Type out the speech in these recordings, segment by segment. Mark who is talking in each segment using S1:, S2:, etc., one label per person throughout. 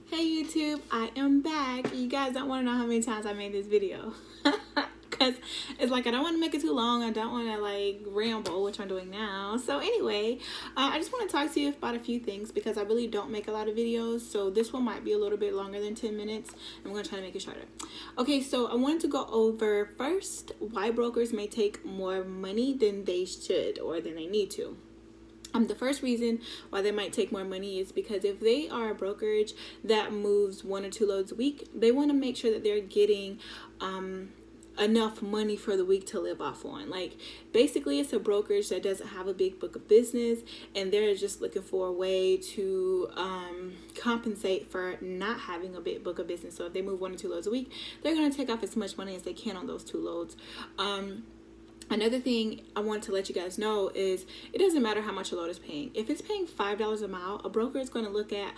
S1: Hey YouTube, I am back. You guys don't want to know how many times I made this video. Because it's like I don't want to make it too long. I don't want to like ramble, which I'm doing now. So anyway, I just want to talk to you about a few things because I really don't make a lot of videos. So this one might be a little bit longer than 10 minutes. I'm going to try to make it shorter. Okay, so I wanted to go over first why brokers may take more money than they should or than they need to. The first reason why they might take more money is because if they are a brokerage that moves 1 or 2 loads a week, they want to make sure that they're getting enough money for the week to live off on. Like basically it's a brokerage that doesn't have a big book of business and they're just looking for a way to compensate for not having a big book of business. So if they move 1 or 2 loads a week, they're going to take off as much money as they can on those 2 loads. Another thing I want to let you guys know is it doesn't matter how much a load is paying. If it's paying $5 a mile, a broker is going to look at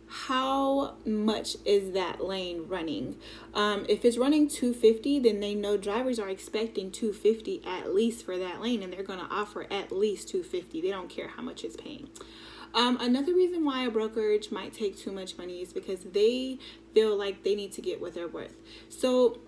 S1: how much is that lane running. If it's running $250, then they know drivers are expecting $250 at least for that lane, and they're going to offer at least $250. They don't care how much it's paying. Another reason why a brokerage might take too much money is because they feel like they need to get what they're worth. So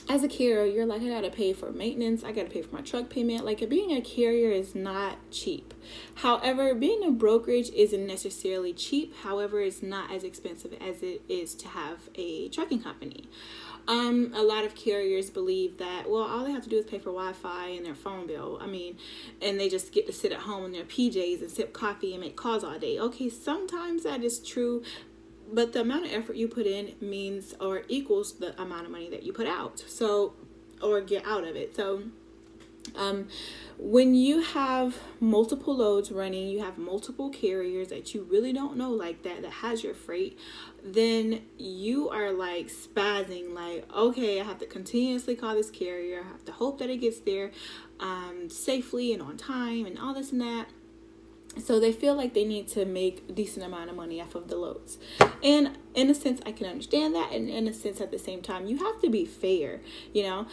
S1: as a carrier, you're like, I gotta pay for maintenance, I gotta pay for my truck payment. Like being a carrier is not cheap. However, being a brokerage isn't necessarily cheap. However, it's not as expensive as it is to have a trucking company. A lot of carriers believe that, well, all they have to do is pay for Wi-Fi and their phone bill. And they just get to sit at home in their PJs and sip coffee and make calls all day. Okay, sometimes that is true, but the amount of effort you put in means or equals the amount of money that you put out. So, or get out of it. So, when you have multiple loads running, you have multiple carriers that you really don't know like that has your freight, then you are like spazzing like, okay, I have to continuously call this carrier. I have to hope that it gets there safely and on time and all this and that. So they feel like they need to make a decent amount of money off of the loads. And in a sense, I can understand that. And in a sense, at the same time, you have to be fair, you know.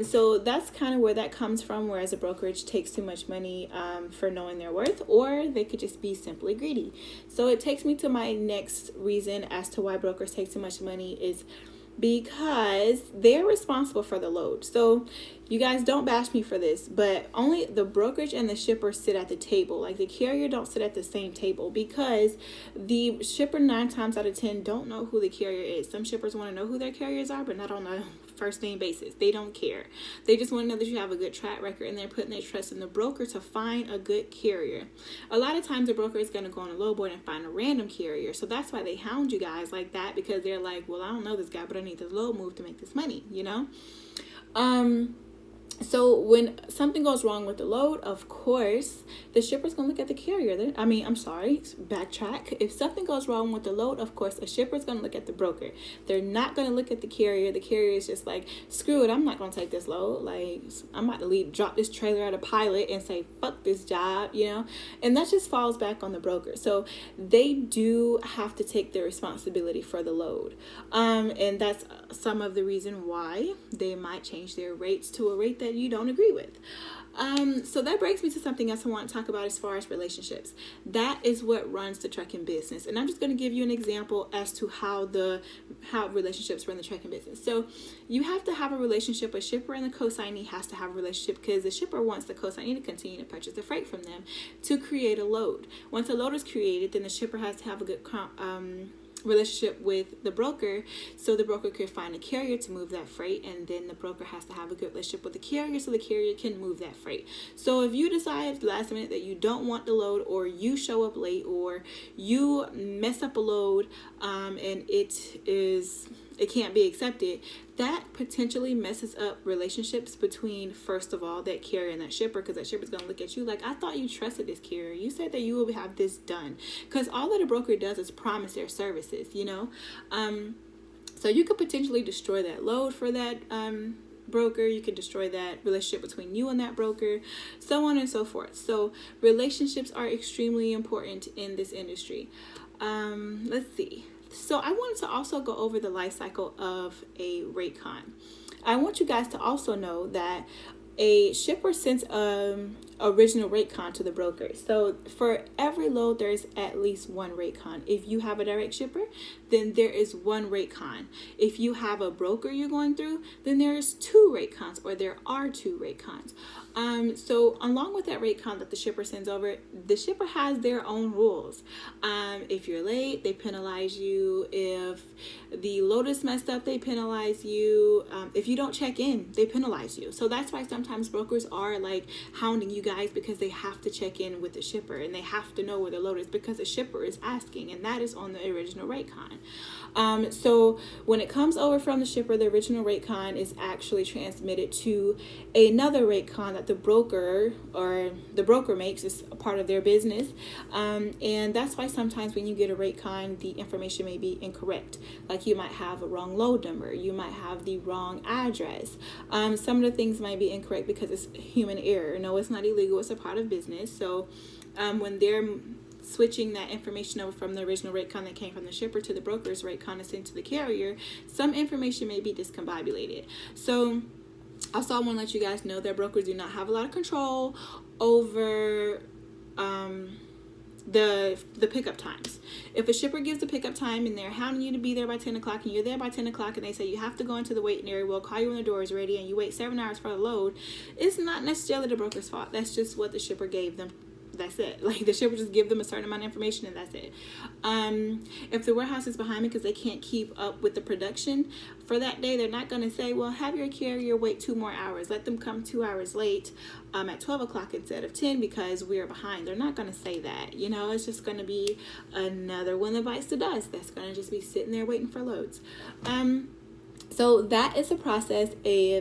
S1: So that's kind of where that comes from, whereas a brokerage takes too much money for knowing their worth, or they could just be simply greedy. So it takes me to my next reason as to why brokers take too much money is because they're responsible for the load. So you guys don't bash me for this, but only the brokerage and the shipper sit at the table. Like the carrier don't sit at the same table because the shipper 9 times out of 10 don't know who the carrier is. Some shippers want to know who their carriers are, but not on a first name basis. They don't care. They just want to know that you have a good track record and they're putting their trust in the broker to find a good carrier. A lot of times the broker is going to go on a low board and find a random carrier. So that's why they hound you guys like that, because they're like, well, I don't know this guy, but I need this load move to make this money, you know? So when something goes wrong with the load, of course, the shipper's going to look at the carrier. Backtrack. If something goes wrong with the load, of course, a shipper's going to look at the broker. They're not going to look at the carrier. The carrier is just like, screw it, I'm not going to take this load. Like, I'm about to drop this trailer at a pilot and say, fuck this job, you know? And that just falls back on the broker. So they do have to take the responsibility for the load. And that's some of the reason why they might change their rates to a rate that you don't agree with. So that brings me to something else I want to talk about as far as relationships. That is what runs the trucking business. And I'm just going to give you an example as to how relationships run the trucking business. So you have to have a relationship. A shipper and the consignee has to have a relationship because the shipper wants the consignee to continue to purchase the freight from them to create a load. Once a load is created, then the shipper has to have a good relationship with the broker, so the broker could find a carrier to move that freight, and then the broker has to have a good relationship with the carrier so the carrier can move that freight. So if you decide at the last minute that you don't want the load, or you show up late, or you mess up a load and it can't be accepted, that potentially messes up relationships between, first of all, that carrier and that shipper, because that shipper's going to look at you like, I thought you trusted this carrier. You said that you will have this done. Because all that a broker does is promise their services, you know. So you could potentially destroy that load for that broker. You can destroy that relationship between you and that broker, so on and so forth. So relationships are extremely important in this industry. Let's see. So I wanted to also go over the life cycle of a rate con. I want you guys to also know that a shipper sends a original rate con to the broker. So for every load, there's at least one rate con. If you have a direct shipper, then there is one rate con. If you have a broker you're going through, then there's two rate cons, or there are two rate cons. So along with that rate con that the shipper sends over, the shipper has their own rules. If you're late, they penalize you. If the load is messed up, they penalize you. If you don't check in, they penalize you. So that's why sometimes brokers are like hounding you guys, because they have to check in with the shipper and they have to know where the load is, because the shipper is asking, and that is on the original rate con. So when it comes over from the shipper, the original rate con is actually transmitted to another rate con that the broker makes as a part of their business. And that's why sometimes when you get a rate con, the information may be incorrect. Like you might have a wrong load number, you might have the wrong address. Some of the things might be incorrect because it's human error. No, it's not illegal, it's a part of business. So when they're switching that information over from the original rate con that came from the shipper to the broker's rate con sent to the carrier, some information may be discombobulated. So also, I want to let you guys know that brokers do not have a lot of control over the pickup times. If a shipper gives a pickup time and they're hounding you to be there by 10 o'clock and you're there by 10 o'clock and they say you have to go into the waiting area, we'll call you when the door is ready, and you wait 7 hours for the load, it's not necessarily the broker's fault. That's just what the shipper gave them. That's it. Like the shipper just give them a certain amount of information and that's it. If the warehouse is behind me because they can't keep up with the production for that day, they're not going to say, well, have your carrier wait 2 more hours. Let them come 2 hours late at 12 o'clock instead of 10 because we're behind. They're not going to say that. You know, it's just going to be another one that bites the dust. That's going to just be sitting there waiting for loads. So that is the process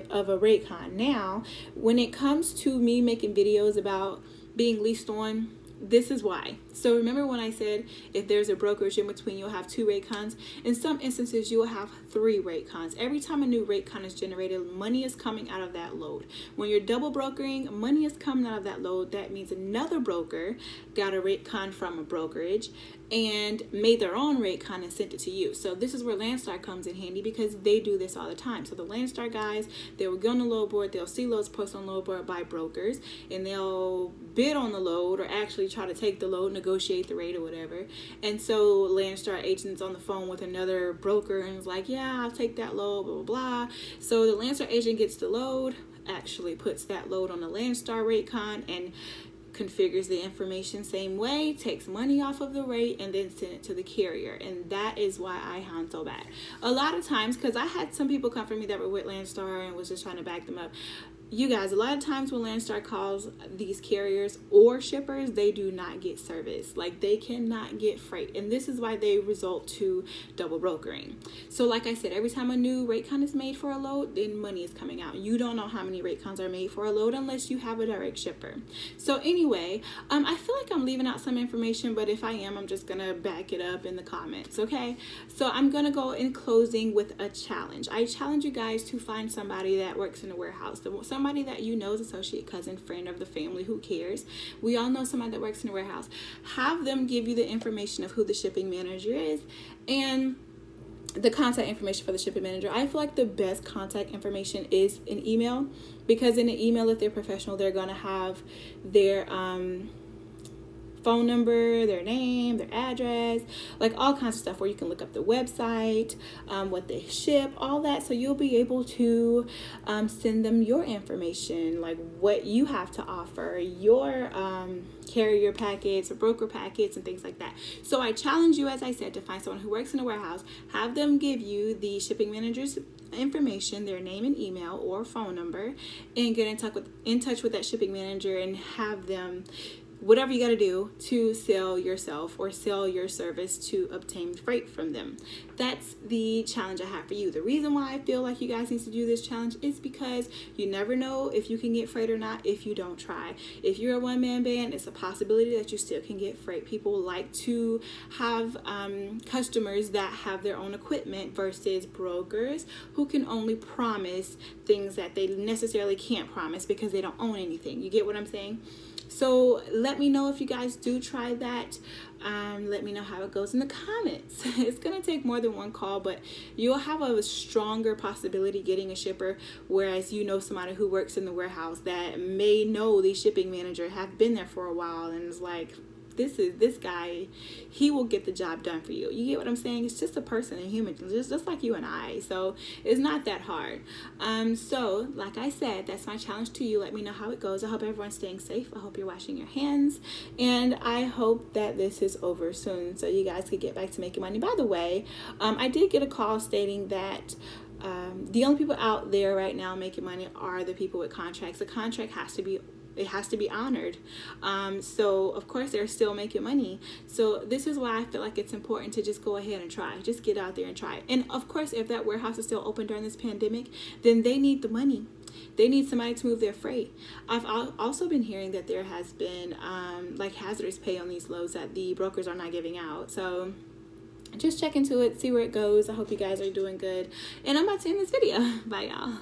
S1: of a rate con. Now, when it comes to me making videos about being leased on, this is why. So remember when I said if there's a brokerage in between, you'll have 2 rate cons. In some instances, you will have 3 rate cons. Every time a new rate con is generated, money is coming out of that load. When you're double brokering, money is coming out of that load. That means another broker got a rate con from a brokerage and made their own rate con and sent it to you. So this is where Landstar comes in handy, because they do this all the time. So the Landstar guys, they will go on the load board, they'll see loads posted on load board by brokers, and they'll bid on the load or actually try to take the load, negotiate the rate or whatever. And so Landstar agent's on the phone with another broker and is like, yeah, I'll take that load, blah, blah, blah. So the Landstar agent gets the load, actually puts that load on the Landstar rate con and configures the information same way, takes money off of the rate, and then send it to the carrier. And that is why I hound so bad. A lot of times, because I had some people come from me that were with Landstar and was just trying to back them up. You guys, a lot of times when Landstar calls these carriers or shippers, they do not get service. Like, they cannot get freight. And this is why they result to double brokering. So like I said, every time a new rate con is made for a load, then money is coming out. You don't know how many rate cons are made for a load unless you have a direct shipper. So anyway, I feel like I'm leaving out some information, but if I am, I'm just going to back it up in the comments, okay? So I'm going to go in closing with a challenge. I challenge you guys to find somebody that works in a warehouse. Somebody that you know is associate, cousin, friend of the family, who cares. We all know somebody that works in a warehouse. Have them give you the information of who the shipping manager is and the contact information for the shipping manager. I feel like the best contact information is an email, because in an email, if they're professional, they're going to have their phone number, their name, their address, like all kinds of stuff where you can look up the website, what they ship, all that. So you'll be able to send them your information, like what you have to offer, your carrier packets or broker packets and things like that. So I challenge you, as I said, to find someone who works in a warehouse, have them give you the shipping manager's information, their name and email or phone number, and get in touch with that shipping manager and have them whatever you got to do to sell yourself or sell your service to obtain freight from them. That's the challenge I have for you. The reason why I feel like you guys need to do this challenge is because you never know if you can get freight or not if you don't try. If you're a one-man band, it's a possibility that you still can get freight. People like to have customers that have their own equipment versus brokers who can only promise things that they necessarily can't promise because they don't own anything. You get what I'm saying? So let me know if you guys do try that. Let me know how it goes in the comments. It's gonna take more than one call, but you'll have a stronger possibility getting a shipper, whereas you know somebody who works in the warehouse that may know the shipping manager, have been there for a while, and is like, this guy, he will get the job done for you. You get what I'm saying? It's just a person, a human, just like you and I. So it's not that hard. So like I said, that's my challenge to you. Let me know how it goes. I hope everyone's staying safe. I hope you're washing your hands, and I hope that this is over soon so you guys could get back to making money. By the way, I did get a call stating that the only people out there right now making money are the people with contracts. The contract has to be honored. So of course they're still making money. So this is why I feel like it's important to just go ahead and try. Just get out there and try. And of course, if that warehouse is still open during this pandemic, then they need the money. They need somebody to move their freight. I've also been hearing that there has been like hazardous pay on these loads that the brokers are not giving out. So just check into it, see where it goes. I hope you guys are doing good. And I'm about to end this video. Bye, y'all.